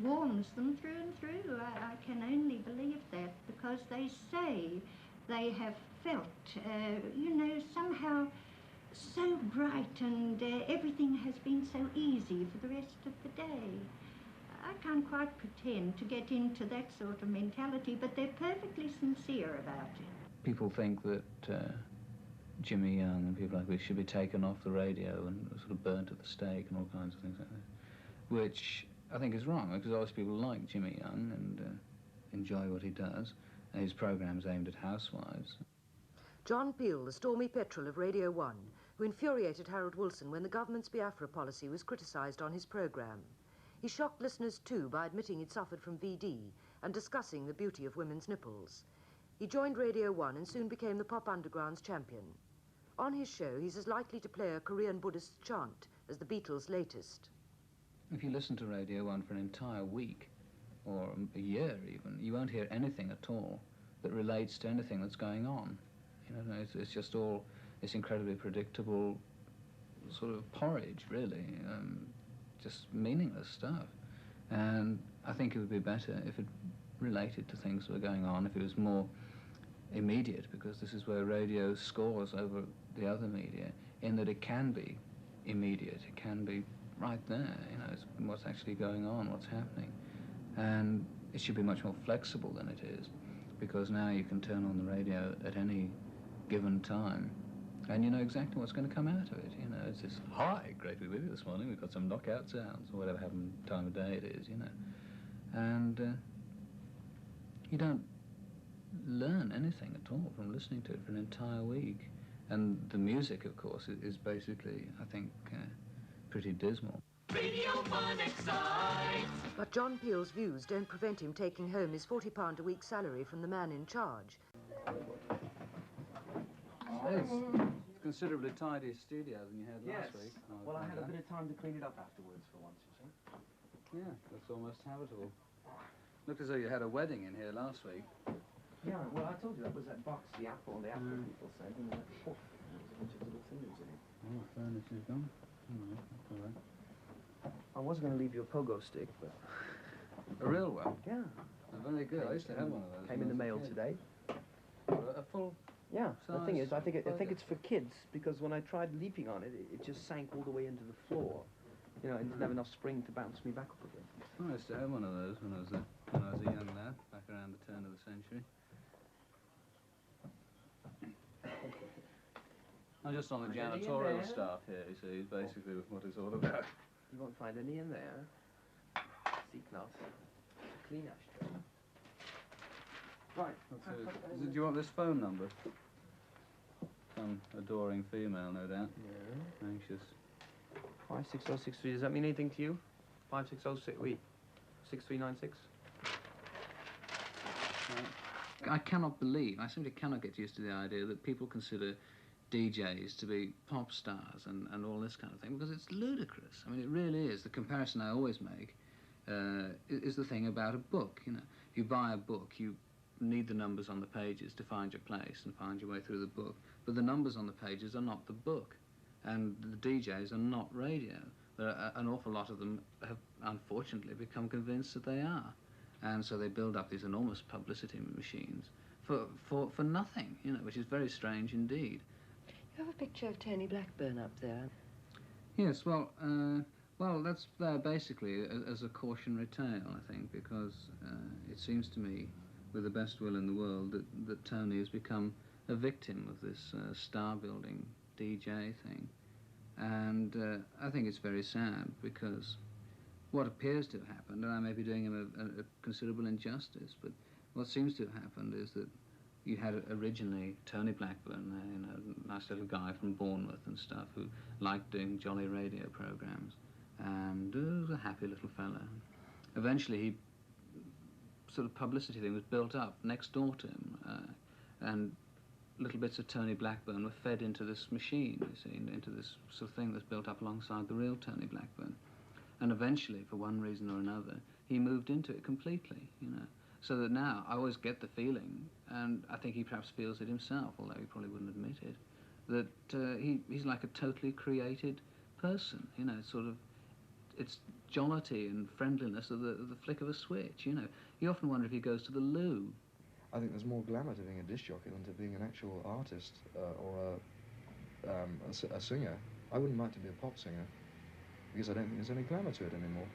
warms them through and through. I can only believe that, because they say they have felt, somehow so bright, and everything has been so easy for the rest of the day. I can't quite pretend to get into that sort of mentality, but they're perfectly sincere about it. People think that Jimmy Young and people like this should be taken off the radio and sort of burnt at the stake and all kinds of things like that, which I think is wrong, because obviously people like Jimmy Young and enjoy what he does, and his programme's aimed at housewives. John Peel, the stormy petrel of Radio 1, who infuriated Harold Wilson when the government's Biafra policy was criticised on his programme. He shocked listeners too by admitting he'd suffered from VD and discussing the beauty of women's nipples. He joined Radio 1 and soon became the pop underground's champion. On his show, he's as likely to play a Korean Buddhist chant as the Beatles' latest. If you listen to Radio 1 for an entire week, or a year even, you won't hear anything at all that relates to anything that's going on. You know, it's just all, it's incredibly predictable sort of porridge, really, just meaningless stuff. And I think it would be better if it related to things that were going on, if it was more immediate, because this is where radio scores over the other media, in that it can be immediate, it can be right there, you know, it's what's actually going on, what's happening. And it should be much more flexible than it is, because now you can turn on the radio at any given time, and you know exactly what's going to come out of it. You know, it's this, hi, great to be with you this morning, we've got some knockout sounds, or whatever time of day it is, you know. And you don't learn anything at all from listening to it for an entire week. And the music, of course, is basically, I think, pretty dismal. Radio 1 excites! But John Peel's views don't prevent him taking home his £40 a week salary from the man in charge. It's considerably tidier studio than you had last week. Well, I had a bit of time to clean it up afterwards for once, you see. Yeah, that's almost habitable. Looked as though you had a wedding in here last week. Yeah, well, I told you that was that box, the apple people sent, and that poof, there was a bunch of little things in it. Oh, furnished is gone. All right. I was going to leave you a pogo stick, but... A real one? Yeah. Oh, very good. I used to have one of those. Came in the mail today. A full... Yeah, size the thing is, I think it's for kids, because when I tried leaping on it, it just sank all the way into the floor. You know, it didn't have enough spring to bounce me back up again. I used to have one of those when I was a young lad, back around the turn of the century. I'm just on the janitorial staff here, you see, basically what it's all about. You won't find any in there. C-class. Clean ashtray. Right. Do you want this phone number? Some adoring female, no doubt. Yeah. Anxious. 56063. Does that mean anything to you? 5606. Wait. 6396. I cannot believe, I simply cannot get used to the idea that people consider DJs to be pop stars and all this kind of thing, because it's ludicrous. I mean, it really is. The comparison I always make is the thing about a book. You know, if you buy a book, you need the numbers on the pages to find your place and find your way through the book, but the numbers on the pages are not the book, and the DJs are not radio. An awful lot of them have unfortunately become convinced that they are, and so they build up these enormous publicity machines for nothing, you know, which is very strange indeed. You have a picture of Tony Blackburn up there. Yes, well, that's there basically as a cautionary tale, I think, because it seems to me, with the best will in the world, that Tony has become a victim of this star-building DJ thing. And I think it's very sad, because what appears to have happened, and I may be doing him a considerable injustice, but what seems to have happened is that you had originally Tony Blackburn, you know, nice little guy from Bournemouth and stuff, who liked doing jolly radio programs, and was a happy little fella. Eventually, he sort of publicity thing was built up next door to him, and little bits of Tony Blackburn were fed into this machine, you see, into this sort of thing that's built up alongside the real Tony Blackburn. And eventually, for one reason or another, he moved into it completely, you know. So that now, I always get the feeling, and I think he perhaps feels it himself, although he probably wouldn't admit it, that he's like a totally created person, you know, sort of, it's jollity and friendliness of the flick of a switch, you know. You often wonder if he goes to the loo. I think there's more glamour to being a disc jockey than to being an actual artist or a singer. I wouldn't like to be a pop singer because I don't think there's any glamour to it anymore.